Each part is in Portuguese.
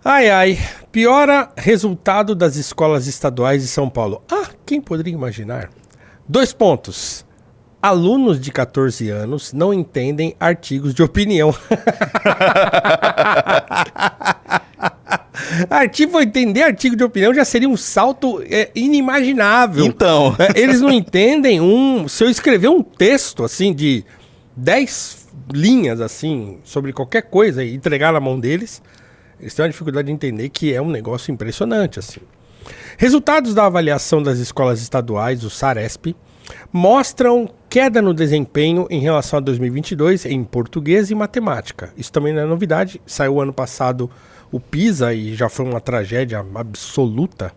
Ai, ai. Piora resultado das escolas estaduais de São Paulo. Ah, quem poderia imaginar? 2 pontos. Alunos de 14 anos não entendem artigos de opinião. Entender artigo de opinião já seria um salto inimaginável. Então. Eles não entendem se eu escrever um texto assim de 10 linhas assim sobre qualquer coisa e entregar na mão deles, eles têm uma dificuldade de entender que é um negócio impressionante assim. Resultados da avaliação das escolas estaduais, o SARESP, mostram queda no desempenho em relação a 2022 em português e matemática. Isso também não é novidade. Saiu ano passado o PISA e já foi uma tragédia absoluta.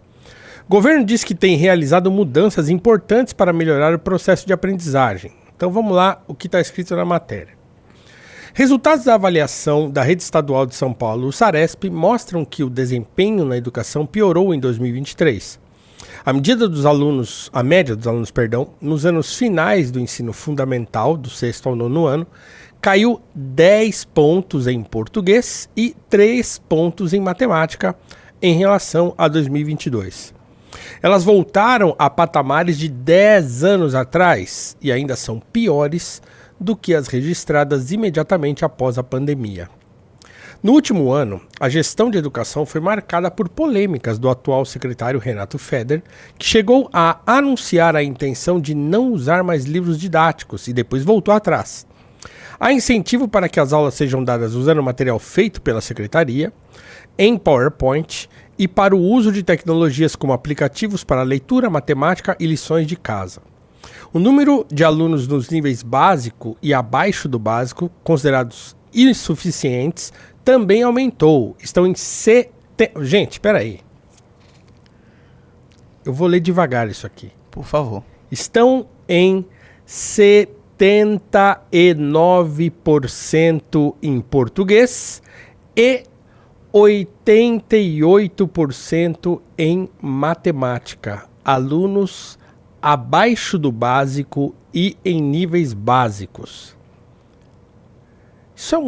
O governo diz que tem realizado mudanças importantes para melhorar o processo de aprendizagem. Então vamos lá, o que está escrito na matéria. Resultados da avaliação da Rede Estadual de São Paulo, o SARESP, mostram que o desempenho na educação piorou em 2023. A média dos alunos, nos anos finais do ensino fundamental, do 6º ao 9º ano, caiu 10 pontos em português e 3 pontos em matemática em relação a 2022. Elas voltaram a patamares de 10 anos atrás e ainda são piores do que as registradas imediatamente após a pandemia. No último ano, a gestão de educação foi marcada por polêmicas do atual secretário Renato Feder, que chegou a anunciar a intenção de não usar mais livros didáticos e depois voltou atrás. Há incentivo para que as aulas sejam dadas usando material feito pela secretaria, em PowerPoint e para o uso de tecnologias como aplicativos para leitura, matemática e lições de casa. O número de alunos nos níveis básico e abaixo do básico, considerados insuficientes, também aumentou. Estão em Gente, espera aí. Eu vou ler devagar isso aqui. Por favor. Estão em 79% em português e 88% em matemática. Alunos abaixo do básico e em níveis básicos. Isso é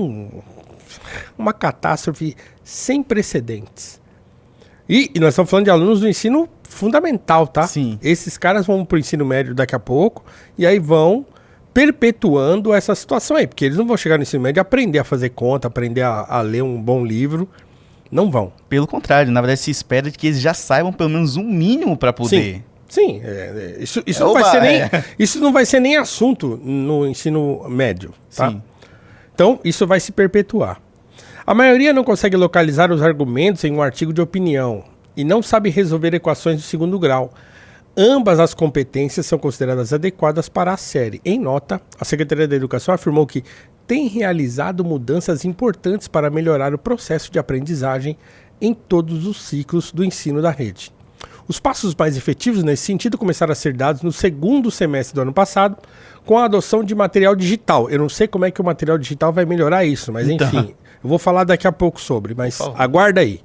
uma catástrofe sem precedentes. E nós estamos falando de alunos do ensino fundamental, tá? Sim. Esses caras vão para o ensino médio daqui a pouco e aí vão perpetuando essa situação aí, porque eles não vão chegar no ensino médio e aprender a fazer conta, aprender a ler um bom livro. Não vão. Pelo contrário, na verdade se espera que eles já saibam pelo menos um mínimo para poder... Sim, isso não vai ser nem assunto no ensino médio, tá? Sim. Então, isso vai se perpetuar. A maioria não consegue localizar os argumentos em um artigo de opinião e não sabe resolver equações de segundo grau. Ambas as competências são consideradas adequadas para a série. Em nota, a Secretaria da Educação afirmou que tem realizado mudanças importantes para melhorar o processo de aprendizagem em todos os ciclos do ensino da rede. Os passos mais efetivos nesse sentido começaram a ser dados no segundo semestre do ano passado, com a adoção de material digital. Eu não sei como é que o material digital vai melhorar isso, mas enfim, eu vou falar daqui a pouco sobre, mas aguarda aí.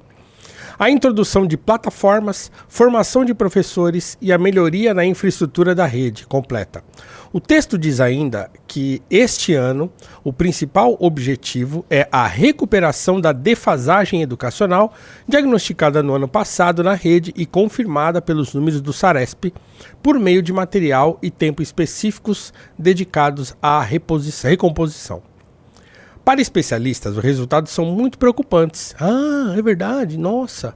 A introdução de plataformas, formação de professores e a melhoria na infraestrutura da rede completa. O texto diz ainda que este ano o principal objetivo é a recuperação da defasagem educacional diagnosticada no ano passado na rede e confirmada pelos números do SARESP por meio de material e tempo específicos dedicados à recomposição. Para especialistas, os resultados são muito preocupantes. Ah, é verdade, nossa.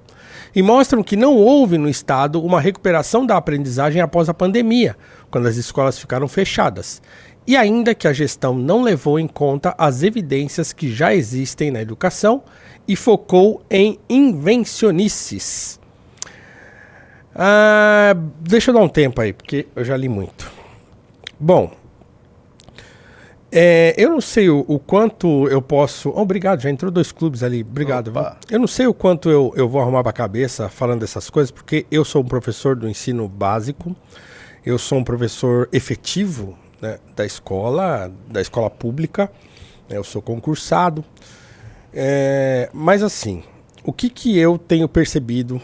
E mostram que não houve no Estado uma recuperação da aprendizagem após a pandemia, quando as escolas ficaram fechadas. E ainda que a gestão não levou em conta as evidências que já existem na educação e focou em invencionices. Deixa eu dar um tempo aí, porque eu já li muito. Bom... eu não sei o quanto eu posso... obrigado, já entrou 2 clubes ali. Obrigado. Eu não sei o quanto eu vou arrumar pra cabeça falando dessas coisas, porque eu sou um professor do ensino básico, eu sou um professor efetivo, né, da escola pública, eu sou concursado. Mas assim, o que eu tenho percebido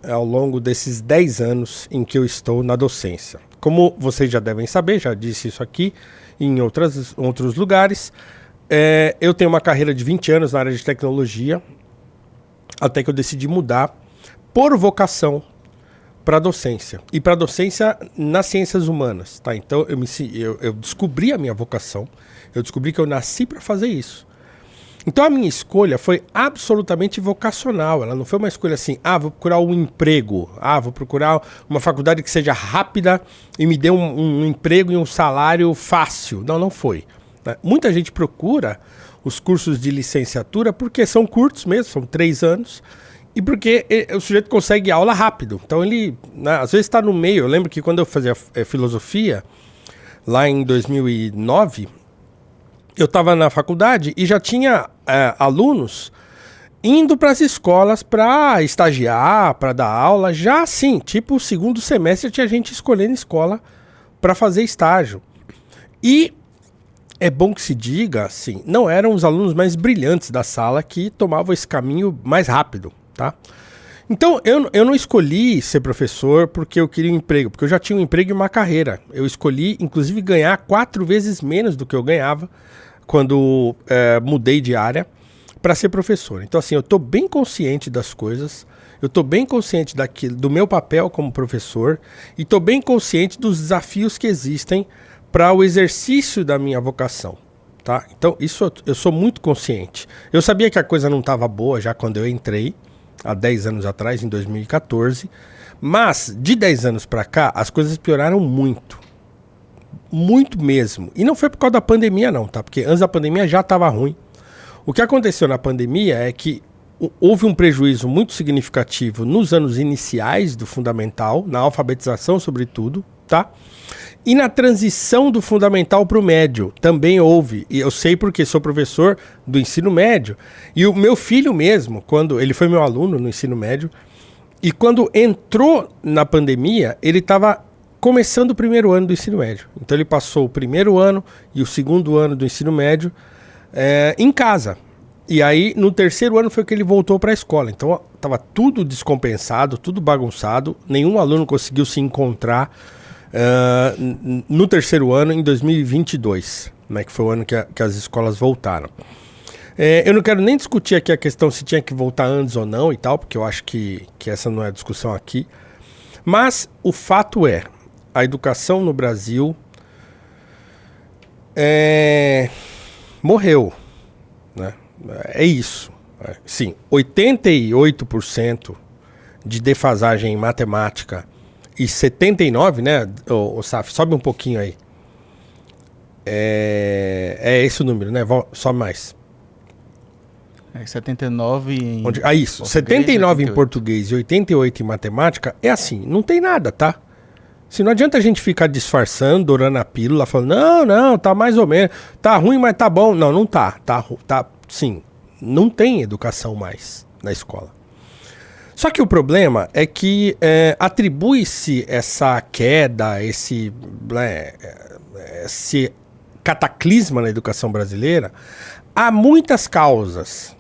ao longo desses 10 anos em que eu estou na docência? Como vocês já devem saber, já disse isso aqui, em outros lugares. Eu tenho uma carreira de 20 anos na área de tecnologia. até que eu decidi mudar por vocação para docência. E para docência nas ciências humanas, tá? Então eu descobri a minha vocação, eu descobri que eu nasci para fazer isso. Então a minha escolha foi absolutamente vocacional, ela não foi uma escolha assim, vou procurar um emprego, vou procurar uma faculdade que seja rápida e me dê um emprego e um salário fácil. Não, não foi. Né? Muita gente procura os cursos de licenciatura porque são curtos mesmo, são 3 anos, e porque o sujeito consegue aula rápido. Então ele, né, às vezes está no meio. Eu lembro que quando eu fazia filosofia, lá em 2009, eu estava na faculdade e já tinha alunos indo para as escolas para estagiar, para dar aula. Já assim, tipo, o segundo semestre tinha gente escolhendo escola para fazer estágio. E é bom que se diga, assim, não eram os alunos mais brilhantes da sala que tomavam esse caminho mais rápido, tá? Então, eu não escolhi ser professor porque eu queria um emprego, porque eu já tinha um emprego e uma carreira. Eu escolhi, inclusive, ganhar 4 vezes menos do que eu ganhava quando mudei de área para ser professor. Então, assim, eu estou bem consciente das coisas, eu estou bem consciente do meu papel como professor e estou bem consciente dos desafios que existem para o exercício da minha vocação, tá? Então, isso eu sou muito consciente. Eu sabia que a coisa não estava boa já quando eu entrei, há 10 anos atrás, em 2014, mas de 10 anos para cá, as coisas pioraram muito. Muito mesmo. E não foi por causa da pandemia não, tá? Porque antes da pandemia já estava ruim. O que aconteceu na pandemia é que houve um prejuízo muito significativo nos anos iniciais do fundamental, na alfabetização sobretudo, tá? E na transição do fundamental para o médio também houve. E eu sei porque sou professor do ensino médio. E o meu filho mesmo, quando ele foi meu aluno no ensino médio, e quando entrou na pandemia, ele estava começando o primeiro ano do ensino médio. Então ele passou o primeiro ano e o segundo ano do ensino médio em casa. E aí no terceiro ano foi que ele voltou para a escola. Então estava tudo descompensado, tudo bagunçado. Nenhum aluno conseguiu se encontrar no terceiro ano, em 2022, né, que foi o ano que as escolas voltaram. Eu não quero nem discutir aqui a questão se tinha que voltar antes ou não e tal, porque eu acho que essa não é a discussão aqui. Mas o fato é, a educação no Brasil morreu, né? É isso. Sim, 88% de defasagem em matemática e 79, né, o Saf, sobe um pouquinho aí. É esse o número, né? Sobe mais. 79 em isso. 79 em português e 88 em matemática é assim, não tem nada, tá? Se não adianta a gente ficar disfarçando, dourando a pílula, falando, não, tá mais ou menos, tá ruim, mas tá bom. Não, não tá. Sim, não tem educação mais na escola. Só que o problema é que atribui-se essa queda, esse cataclisma na educação brasileira a muitas causas,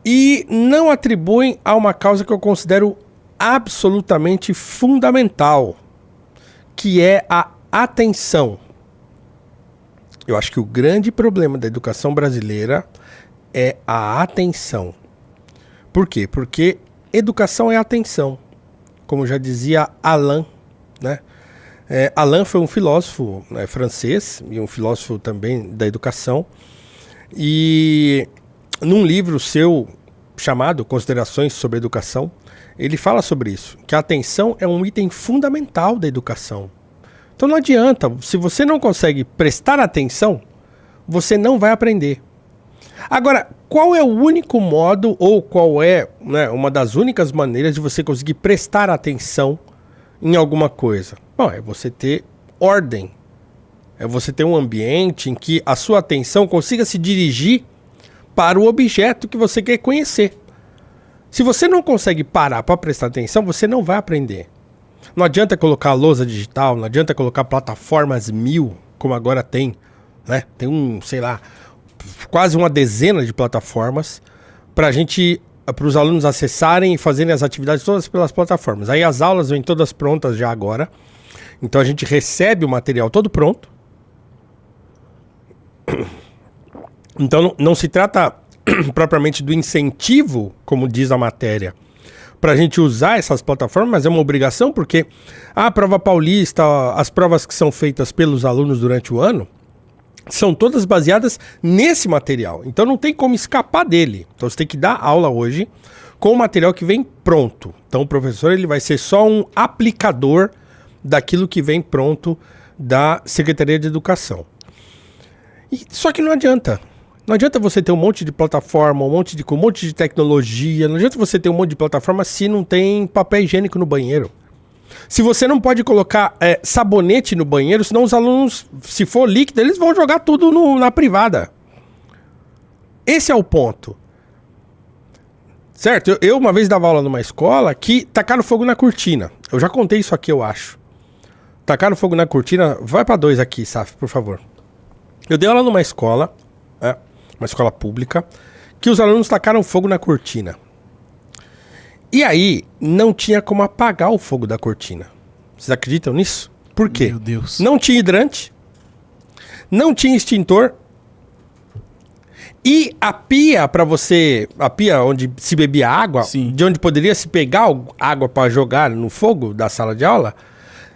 e não atribuem a uma causa que eu considero absolutamente fundamental, que é a atenção. Eu acho que o grande problema da educação brasileira é a atenção. Por quê? Porque educação é atenção, como já dizia Alain, né? Alain foi um filósofo francês e um filósofo também da educação, e num livro seu chamado Considerações sobre Educação, ele fala sobre isso, que a atenção é um item fundamental da educação. Então não adianta, se você não consegue prestar atenção, você não vai aprender. Agora, qual é o único modo, ou qual é, né, uma das únicas maneiras de você conseguir prestar atenção em alguma coisa? Bom, é você ter ordem. É você ter um ambiente em que a sua atenção consiga se dirigir para o objeto que você quer conhecer. Se você não consegue parar para prestar atenção, você não vai aprender. Não adianta colocar lousa digital, não adianta colocar plataformas 1000, como agora tem, né? Tem quase uma dezena de plataformas para os alunos acessarem e fazerem as atividades todas pelas plataformas. Aí as aulas vêm todas prontas já agora. Então a gente recebe o material todo pronto. Então não se trata propriamente do incentivo, como diz a matéria, para a gente usar essas plataformas, mas é uma obrigação, porque a prova paulista, as provas que são feitas pelos alunos durante o ano, são todas baseadas nesse material. Então não tem como escapar dele. Então você tem que dar aula hoje com o material que vem pronto. Então o professor ele vai ser só um aplicador daquilo que vem pronto da Secretaria de Educação. Só que não adianta. Não adianta você ter um monte de plataforma, um monte de tecnologia. Não adianta você ter um monte de plataforma se não tem papel higiênico no banheiro. Se você não pode colocar sabonete no banheiro, senão os alunos, se for líquido, eles vão jogar tudo na privada. Esse é o ponto. Certo? Eu uma vez dava aula numa escola que tacaram fogo na cortina. Eu já contei isso aqui, eu acho. Tacaram fogo na cortina. Vai pra 2 aqui, Saf, por favor. Eu dei aula numa escola, uma escola pública, que os alunos tacaram fogo na cortina. E aí, não tinha como apagar o fogo da cortina. Vocês acreditam nisso? Por quê? Meu Deus. Não tinha hidrante, não tinha extintor, e a pia a pia onde se bebia água, Sim. de onde poderia se pegar água para jogar no fogo da sala de aula,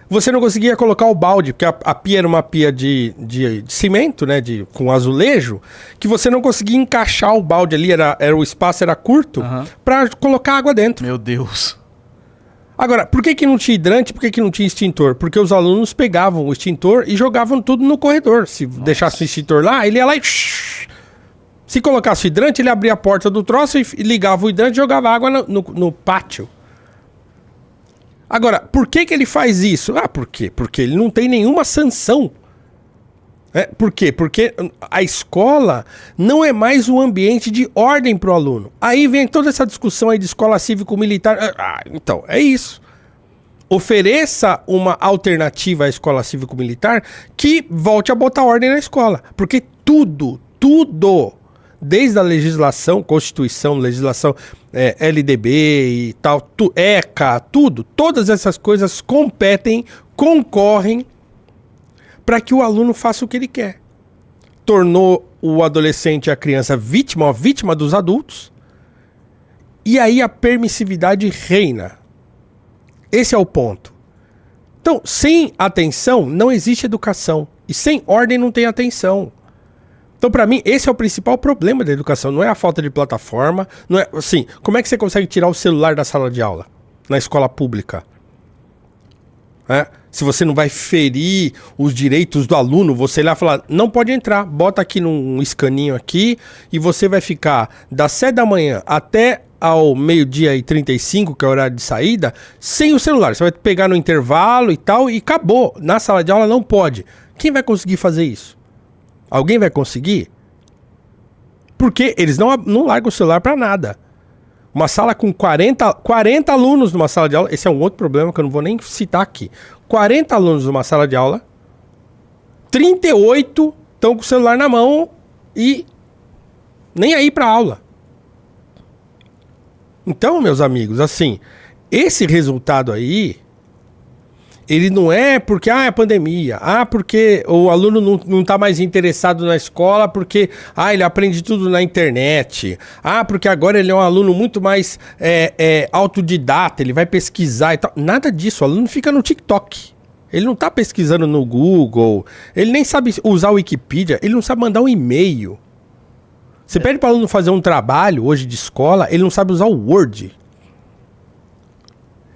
você não conseguia colocar o balde, porque a pia era uma pia de cimento, né, com azulejo, que você não conseguia encaixar o balde ali, o espaço era curto, para colocar água dentro. Meu Deus. Agora, por que não tinha hidrante, por que não tinha extintor? Porque os alunos pegavam o extintor e jogavam tudo no corredor. Se deixasse o extintor lá, ele ia lá e... Se colocasse o hidrante, ele abria a porta do troço e ligava o hidrante e jogava água no pátio. Agora, por que ele faz isso? Por quê? Porque ele não tem nenhuma sanção. Por quê? Porque a escola não é mais um ambiente de ordem para o aluno. Aí vem toda essa discussão aí de escola cívico-militar. Então, é isso. Ofereça uma alternativa à escola cívico-militar que volte a botar ordem na escola. Porque tudo, desde a legislação, Constituição, legislação LDB e tal, ECA, todas essas coisas concorrem para que o aluno faça o que ele quer. Tornou o adolescente e a criança vítima dos adultos, e aí a permissividade reina. Esse é o ponto. Então, sem atenção não existe educação, e sem ordem não tem atenção. Então, para mim, esse é o principal problema da educação. Não é a falta de plataforma. Não é, assim, como é que você consegue tirar o celular da sala de aula? Na escola pública? Se você não vai ferir os direitos do aluno, você ir lá e falar, não pode entrar. Bota aqui num escaninho aqui e você vai ficar das 7 da manhã até ao 12h35, que é o horário de saída, sem o celular. Você vai pegar no intervalo e tal e acabou. Na sala de aula não pode. Quem vai conseguir fazer isso? Alguém vai conseguir? Porque eles não largam o celular para nada. Uma sala com 40 alunos numa sala de aula, esse é um outro problema que eu não vou nem citar aqui. 40 alunos numa sala de aula, 38 estão com o celular na mão e nem aí para aula. Então, meus amigos, assim, esse resultado aí, ele não é porque é pandemia, porque o aluno não está mais interessado na escola, porque ele aprende tudo na internet, porque agora ele é um aluno muito mais autodidata, ele vai pesquisar e tal. Nada disso, o aluno fica no TikTok. Ele não está pesquisando no Google, ele nem sabe usar o Wikipedia, ele não sabe mandar um e-mail. Você pede para o aluno fazer um trabalho hoje de escola, ele não sabe usar o Word.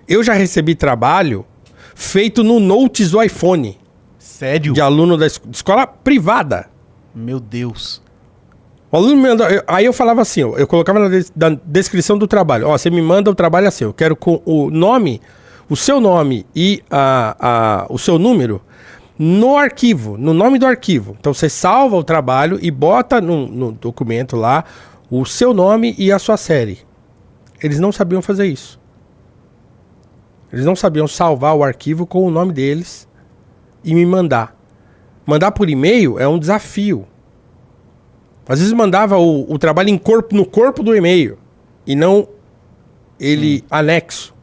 Eu já recebi trabalho feito no Notes do iPhone. Sério? De aluno da escola privada. Meu Deus. O aluno me mandou, aí eu falava assim, eu colocava na descrição do trabalho. Ó, você me manda o trabalho assim, eu quero com o nome, o seu nome e o seu número no arquivo, no nome do arquivo. Então você salva o trabalho e bota no documento lá o seu nome e a sua série. Eles não sabiam fazer isso. Eles não sabiam salvar o arquivo com o nome deles e me mandar. Mandar por e-mail é um desafio. Às vezes mandava o trabalho no corpo do e-mail e não ele anexo.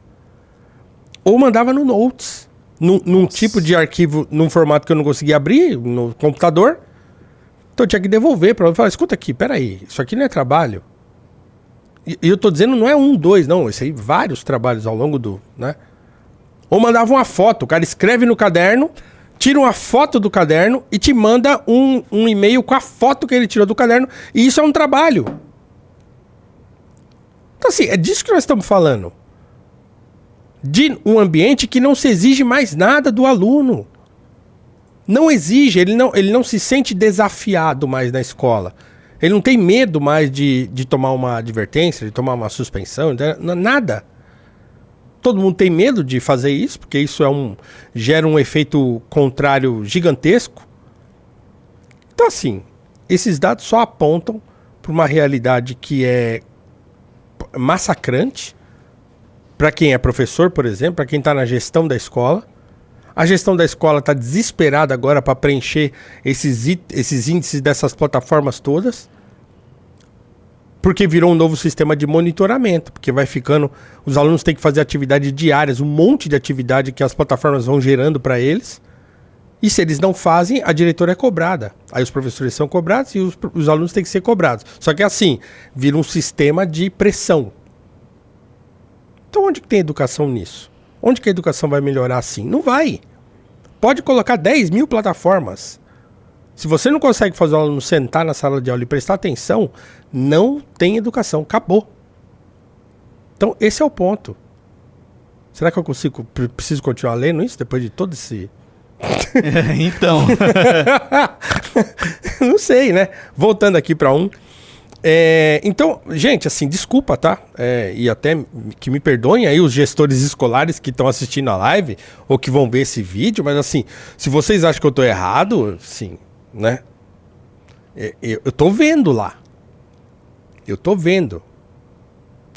Ou mandava no Notes, num tipo de arquivo, num formato que eu não conseguia abrir no computador. Então eu tinha que devolver para ela. Falar, escuta aqui, peraí, isso aqui não é trabalho. E eu tô dizendo, não é 1, 2, não. Isso aí, vários trabalhos ao longo do, né? Ou mandava uma foto, o cara escreve no caderno, tira uma foto do caderno e te manda um e-mail com a foto que ele tirou do caderno. E isso é um trabalho. Então assim, é disso que nós estamos falando. De um ambiente que não se exige mais nada do aluno. Não exige, ele não se sente desafiado mais na escola. Ele não tem medo mais de tomar uma advertência, de tomar uma suspensão, nada. Todo mundo tem medo de fazer isso, porque isso gera um efeito contrário gigantesco. Então, assim, esses dados só apontam para uma realidade que é massacrante para quem é professor, por exemplo, para quem está na gestão da escola. A gestão da escola está desesperada agora para preencher esses índices dessas plataformas todas, porque virou um novo sistema de monitoramento, porque vai ficando... Os alunos têm que fazer atividades diárias, um monte de atividade que as plataformas vão gerando para eles, e se eles não fazem, a diretora é cobrada. Aí os professores são cobrados e os alunos têm que ser cobrados. Só que assim, vira um sistema de pressão. Então onde que tem educação nisso? Onde que a educação vai melhorar assim? Não vai. Pode colocar 10 mil plataformas. Se você não consegue fazer o aluno sentar na sala de aula e prestar atenção, não tem educação. Acabou. Então, esse é o ponto. Será que eu preciso continuar lendo isso depois de todo esse... Então. Não sei, né? Voltando aqui para então, gente, assim, desculpa, tá? E até que me perdoem aí os gestores escolares que estão assistindo a live ou que vão ver esse vídeo, mas assim, se vocês acham que eu tô errado, sim, né? Eu tô vendo lá. Eu tô vendo.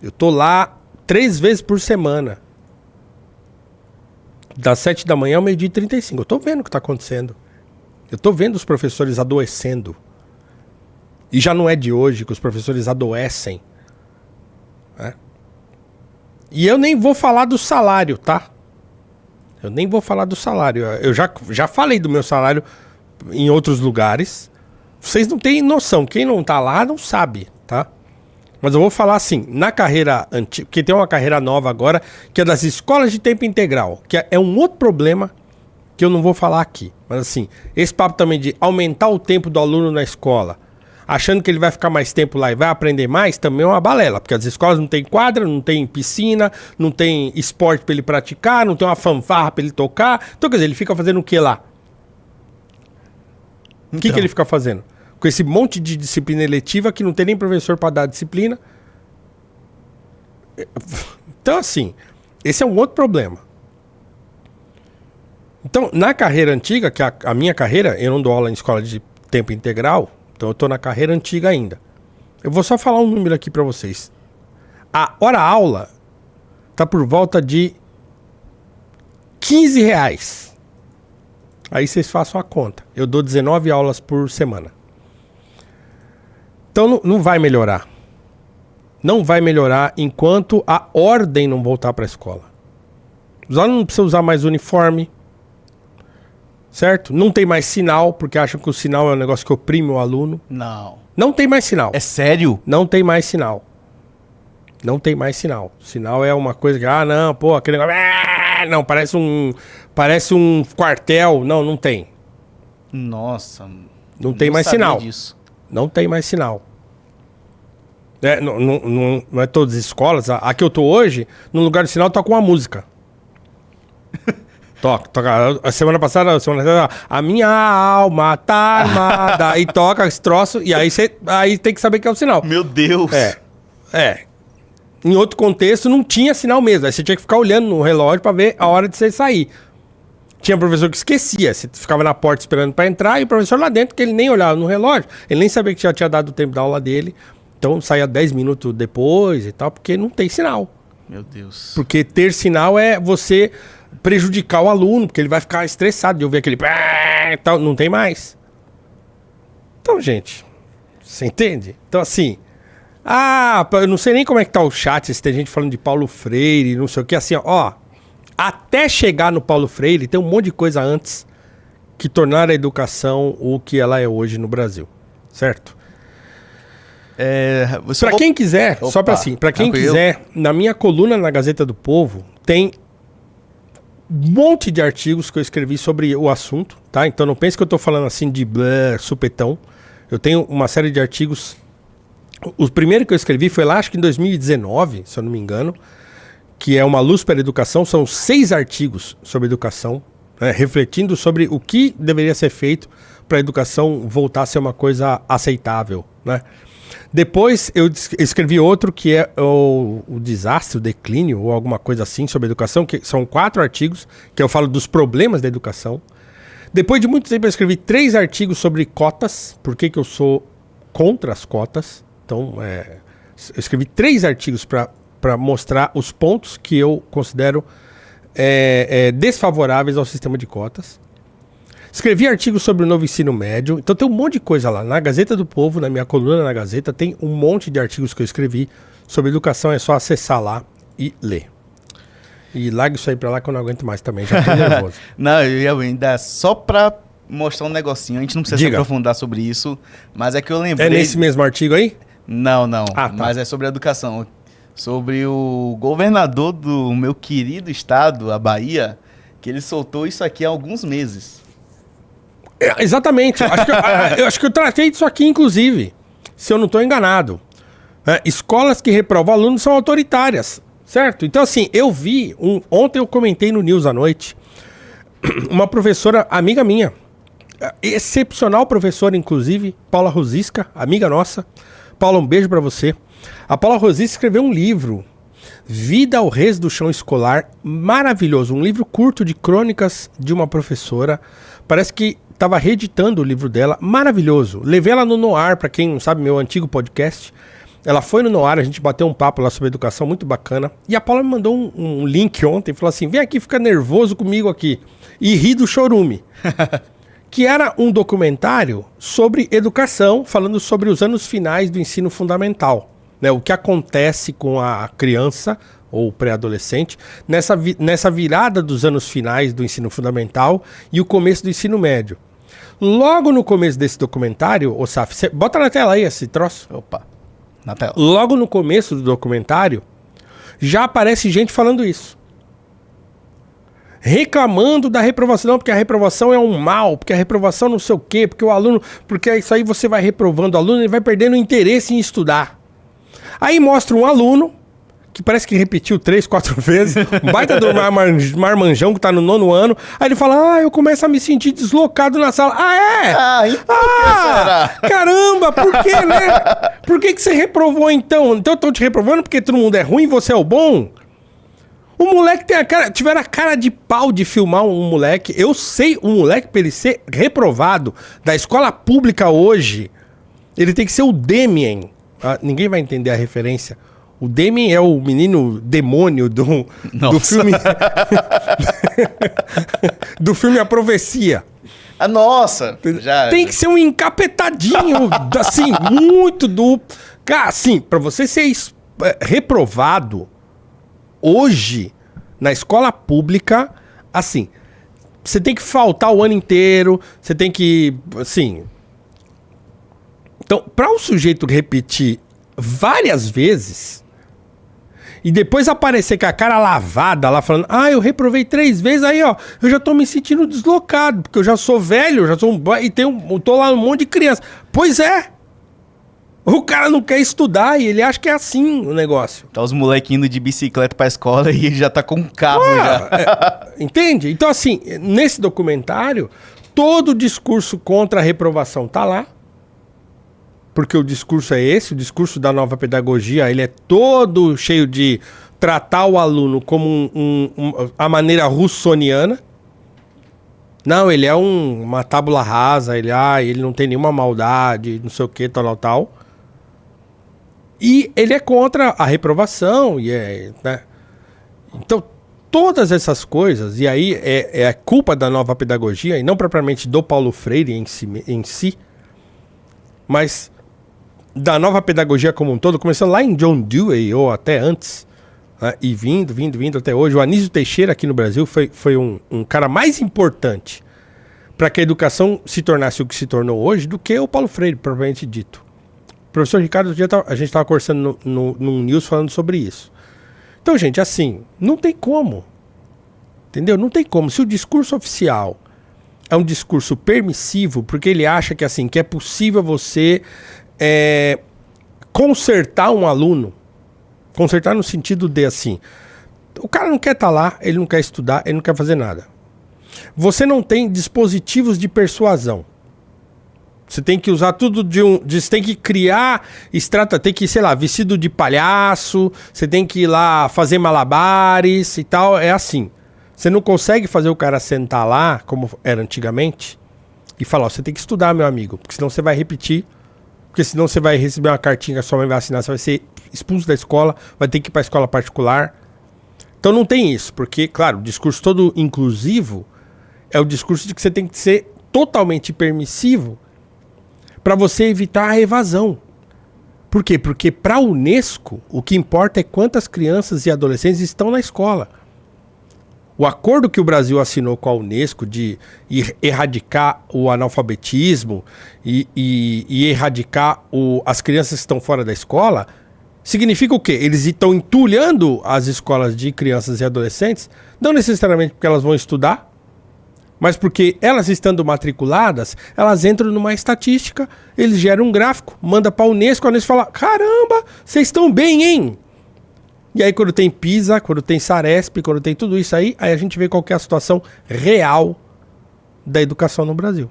Eu tô lá 3 vezes por semana. Das 7 da manhã ao 12h35. Eu tô vendo o que tá acontecendo. Eu tô vendo os professores adoecendo. E já não é de hoje que os professores adoecem. Né? E eu nem vou falar do salário, tá? Eu nem vou falar do salário. Eu já falei do meu salário em outros lugares. Vocês não têm noção. Quem não tá lá não sabe, tá? Mas eu vou falar assim, na carreira antiga, porque tem uma carreira nova agora, que é das escolas de tempo integral, que é um outro problema que eu não vou falar aqui. Mas assim, esse papo também de aumentar o tempo do aluno na escola, achando que ele vai ficar mais tempo lá e vai aprender mais, também é uma balela. Porque as escolas não tem quadra, não tem piscina, não tem esporte para ele praticar, não tem uma fanfarra para ele tocar. Então, quer dizer, ele fica fazendo o que lá? O que ele fica fazendo? Com esse monte de disciplina eletiva que não tem nem professor para dar disciplina. Então, assim, esse é um outro problema. Então, na carreira antiga, que a minha carreira, eu não dou aula em escola de tempo integral, então eu tô na carreira antiga ainda. Eu vou só falar um número aqui para vocês. A hora-aula tá por volta de R$15. Aí vocês façam a conta. Eu dou 19 aulas por semana. Então não vai melhorar. Não vai melhorar enquanto a ordem não voltar para a escola. Os alunos não precisam usar mais uniforme. Certo? Não tem mais sinal, porque acham que o sinal é um negócio que oprime o aluno. Não. Não tem mais sinal. É sério? Não tem mais sinal. Não tem mais sinal. Sinal é uma coisa que, não, pô, aquele negócio... Não, parece um quartel. Não tem. Nossa. Não tem mais sinal. Disso. Não tem mais sinal. Não é todas as escolas. A que eu tô hoje, no lugar do sinal, toca uma música. Toca. A semana passada, a minha alma tá armada. E toca esse troço, e aí tem que saber que é o sinal. Meu Deus. Em outro contexto, não tinha sinal mesmo. Aí você tinha que ficar olhando no relógio pra ver a hora de você sair. Tinha professor que esquecia. Você ficava na porta esperando pra entrar, e o professor lá dentro, que ele nem olhava no relógio, ele nem sabia que já tinha dado o tempo da aula dele. Então saía 10 minutos depois e tal, porque não tem sinal. Meu Deus. Porque ter sinal é você prejudicar o aluno, porque ele vai ficar estressado de ouvir aquele... e tal. Não tem mais. Então, gente, você entende? Então, assim... eu não sei nem como é que tá o chat, se tem gente falando de Paulo Freire, não sei o que, assim, ó. Até chegar no Paulo Freire, tem um monte de coisa antes que tornaram a educação o que ela é hoje no Brasil. certo? Você Para quem quiser, só para assim, para quem quiser, na minha coluna na Gazeta do Povo tem um monte de artigos que eu escrevi sobre o assunto, tá? Então não pense que eu tô falando assim de blá, supetão. Eu tenho uma série de artigos. O primeiro que eu escrevi foi lá, acho que em 2019, se eu não me engano, que é Uma Luz para a Educação. São 6 artigos sobre educação, né, refletindo sobre o que deveria ser feito para a educação voltar a ser uma coisa aceitável, né? Depois eu escrevi outro que é o desastre, o declínio, ou alguma coisa assim sobre educação, que são 4 artigos, que eu falo dos problemas da educação. Depois de muito tempo eu escrevi 3 artigos sobre cotas, por que eu sou contra as cotas. Então, eu escrevi 3 artigos para mostrar os pontos que eu considero desfavoráveis ao sistema de cotas. Escrevi artigos sobre o novo ensino médio. Então tem um monte de coisa lá. Na Gazeta do Povo, na minha coluna na Gazeta, tem um monte de artigos que eu escrevi sobre educação. É só acessar lá e ler. E larga isso aí pra lá que eu não aguento mais também. Já tô nervoso. Não, eu ainda só pra mostrar um negocinho. A gente não precisa se aprofundar sobre isso, mas é que eu lembrei... É nesse mesmo artigo aí? Não. Ah, tá. Mas é sobre educação. Sobre o governador do meu querido estado, a Bahia, que ele soltou isso aqui há alguns meses. Exatamente. Eu acho que eu tratei disso aqui, inclusive, se eu não estou enganado. Escolas que reprovam alunos são autoritárias, certo? Então, assim, eu vi... Ontem eu comentei no News à noite, uma professora, amiga minha, excepcional professora, inclusive, Paula Rosisca, amiga nossa. Paula, um beijo pra você. A Paula Rosisca escreveu um livro, Vida ao Res do Chão Escolar, maravilhoso. Um livro curto de crônicas de uma professora. Parece que estava reeditando o livro dela, maravilhoso. Levei ela no Noar, para quem não sabe, meu antigo podcast. Ela foi no Noar, a gente bateu um papo lá sobre educação, muito bacana. E a Paula me mandou um link ontem, falou assim, vem aqui, fica nervoso comigo aqui. E ri do chorume. Que era um documentário sobre educação, falando sobre os anos finais do ensino fundamental. Né, o que acontece com a criança ou pré-adolescente nessa virada dos anos finais do ensino fundamental e o começo do ensino médio. Logo no começo desse documentário, ô Saf, bota na tela aí esse troço. Opa, na tela. Logo no começo do documentário, já aparece gente falando isso. Reclamando da reprovação, porque a reprovação é um mal, porque a reprovação não sei o quê, porque o aluno, porque isso aí você vai reprovando o aluno, ele vai perdendo interesse em estudar. Aí mostra um aluno, que parece que repetiu 3, 4 vezes, um baita do marmanjão que tá no 9º ano, aí ele fala, eu começo a me sentir deslocado na sala. Então que será? Caramba, por que, né? Por que você reprovou então? Então eu tô te reprovando porque todo mundo é ruim e você é o bom? O moleque tiveram a cara de pau de filmar um moleque. Eu sei, um moleque, pra ele ser reprovado da escola pública hoje, ele tem que ser o Damien. Ninguém vai entender a referência. O Damien é o menino demônio do filme... do filme A Profecia. Nossa! Tem que ser um encapetadinho, assim, muito do... Cara, assim, pra você ser reprovado hoje, na escola pública, assim, você tem que faltar o ano inteiro, você tem que, assim... Então, para um sujeito repetir várias vezes e depois aparecer com a cara lavada lá falando, eu reprovei 3 vezes, aí ó, eu já tô me sentindo deslocado, porque eu já sou velho, já sou tô lá um monte de criança. Pois é! O cara não quer estudar e ele acha que é assim o negócio. Tá os moleques indo de bicicleta pra escola e ele já tá com um carro já. Entende? Então, assim, nesse documentário, todo o discurso contra a reprovação tá lá. Porque o discurso é esse, o discurso da nova pedagogia, ele é todo cheio de tratar o aluno como a maneira russoniana. Não, ele é uma tábula rasa, ele não tem nenhuma maldade, não sei o que, tal. E ele é contra a reprovação, né? Então, todas essas coisas, e aí é a culpa da nova pedagogia, e não propriamente do Paulo Freire em si, mas da nova pedagogia como um todo, começando lá em John Dewey, ou até antes, né? E vindo até hoje. O Anísio Teixeira aqui no Brasil foi um cara mais importante para que a educação se tornasse o que se tornou hoje do que o Paulo Freire, propriamente dito. O professor Ricardo, a gente estava conversando num news falando sobre isso. Então, gente, assim, não tem como. Entendeu? Não tem como. Se o discurso oficial é um discurso permissivo, porque ele acha que, assim, que é possível você consertar um aluno, consertar no sentido de, assim, o cara não quer estar lá, ele não quer estudar, ele não quer fazer nada. Você não tem dispositivos de persuasão. Você tem que usar tudo você tem que criar tem que, sei lá, vestido de palhaço, você tem que ir lá fazer malabares e tal, é assim. Você não consegue fazer o cara sentar lá, como era antigamente, e falar, ó, você tem que estudar, meu amigo, porque senão você vai repetir, porque senão você vai receber uma cartinha que a sua mãe vai assinar, você vai ser expulso da escola, vai ter que ir para a escola particular. Então não tem isso, porque, claro, o discurso todo inclusivo é o discurso de que você tem que ser totalmente permissivo para você evitar a evasão. Por quê? Porque para a Unesco, o que importa é quantas crianças e adolescentes estão na escola. O acordo que o Brasil assinou com a Unesco de erradicar o analfabetismo e erradicar as crianças que estão fora da escola, significa o quê? Eles estão entulhando as escolas de crianças e adolescentes, não necessariamente porque elas vão estudar, mas porque elas estando matriculadas, elas entram numa estatística, eles geram um gráfico, manda para a Unesco fala, caramba, vocês estão bem, hein? E aí quando tem PISA, quando tem Saresp, quando tem tudo isso aí a gente vê qual que é a situação real da educação no Brasil.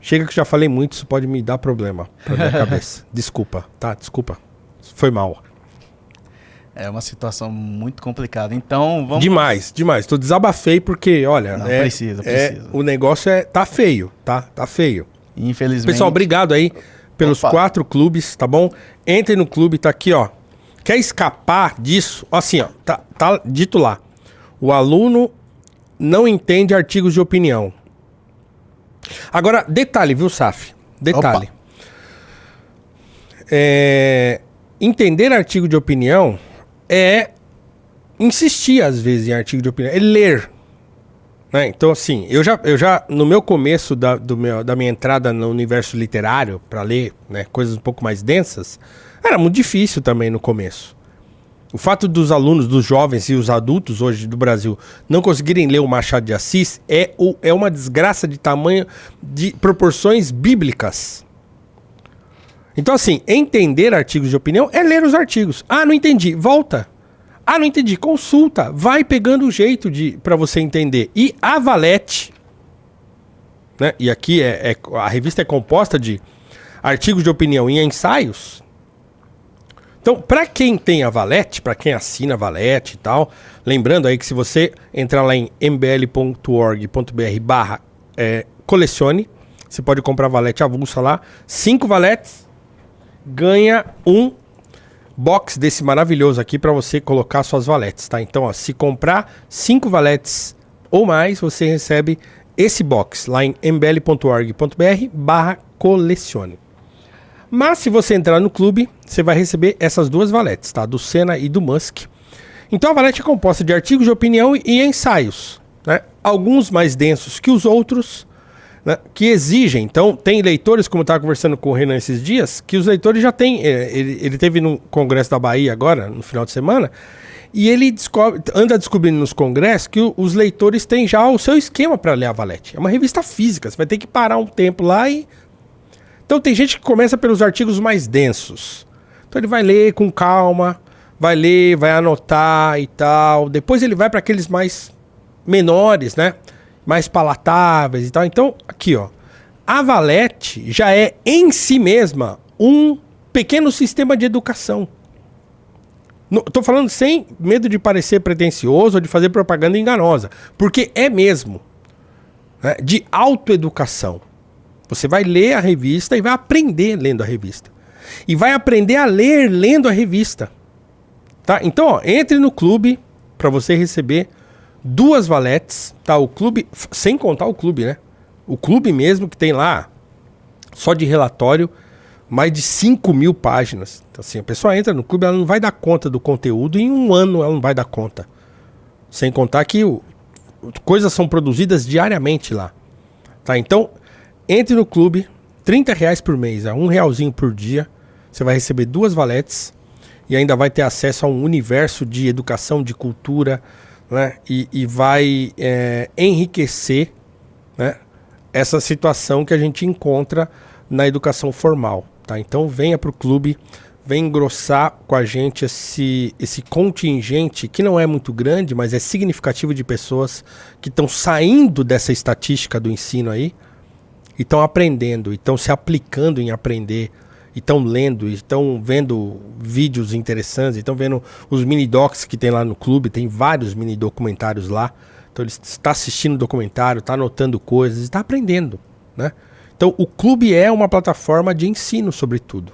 Chega que já falei muito, isso pode me dar problema pra minha cabeça. Desculpa, tá? Desculpa. Foi mal. É uma situação muito complicada. Então, vamos... Demais. Tô desabafei porque, olha... Não, precisa. O negócio tá feio, tá? Tá feio. Infelizmente... Pessoal, obrigado aí pelos 4 clubes, tá bom? Entre no clube, tá aqui, ó. Quer escapar disso? Assim, ó. Tá dito lá. O aluno não entende artigos de opinião. Agora, detalhe, viu, Saf? Detalhe. Entender artigo de opinião é insistir, às vezes, em artigo de opinião. É ler. Né? Então, assim, eu já no meu começo da minha entrada no universo literário, para ler, né, coisas um pouco mais densas, era muito difícil também no começo. O fato dos alunos, dos jovens e os adultos hoje do Brasil não conseguirem ler o Machado de Assis é uma desgraça de tamanho, de proporções bíblicas. Então, assim, entender artigos de opinião é ler os artigos. Ah, não entendi. Volta. Ah, não entendi. Consulta. Vai pegando o jeito para você entender. E a Valete, né? E aqui a revista é composta de artigos de opinião e ensaios. Então, para quem tem a Valete, para quem assina a Valete e tal, lembrando aí que se você entrar lá em mbl.org.br/colecione, você pode comprar Valete avulsa lá, 5 Valetes, ganha um box desse maravilhoso aqui para você colocar suas Valetes, tá? Então, ó, se comprar 5 Valetes ou mais, você recebe esse box lá em mbl.org.br/colecione. Mas se você entrar no clube, você vai receber essas 2 Valetes, tá? Do Senna e do Musk. Então a Valete é composta de artigos de opinião e ensaios, né? Alguns mais densos que os outros, né? Que exigem. Então tem leitores, como eu estava conversando com o Renan esses dias, que os leitores já têm. Ele teve no Congresso da Bahia agora, no final de semana, e ele anda descobrindo nos congressos que os leitores têm já o seu esquema para ler a Valete. É uma revista física, você vai ter que parar um tempo lá e... Então tem gente que começa pelos artigos mais densos. Então ele vai ler com calma, vai ler, vai anotar e tal. Depois ele vai para aqueles mais menores, né? Mais palatáveis e tal. Então, aqui, ó. A Valete já é em si mesma um pequeno sistema de educação. Tô falando sem medo de parecer pretensioso ou de fazer propaganda enganosa. Porque é mesmo. Né? De autoeducação. Você vai ler a revista e vai aprender lendo a revista. E vai aprender a ler lendo a revista. Tá? Então, ó, entre no clube para você receber 2 Valetes. Tá? O clube, sem contar o clube, né? O clube mesmo que tem lá, só de relatório, mais de 5.000 páginas. Então, assim, a pessoa entra no clube, ela não vai dar conta do conteúdo. Em um ano ela não vai dar conta. Sem contar que coisas são produzidas diariamente lá. Tá? Então, entre no clube, R$30 por mês, R$1 por dia. Você vai receber 2 valetes e ainda vai ter acesso a um universo de educação, de cultura, né? E vai enriquecer, né, essa situação que a gente encontra na educação formal. Tá? Então venha para o clube, vem engrossar com a gente esse contingente que não é muito grande, mas é significativo de pessoas que estão saindo dessa estatística do ensino aí e estão aprendendo, e estão se aplicando em aprender, e estão lendo, estão vendo vídeos interessantes, estão vendo os mini-docs que tem lá no clube, tem vários mini-documentários lá. Então ele está assistindo documentário, está anotando coisas, está aprendendo, né? Então o clube é uma plataforma de ensino, sobretudo.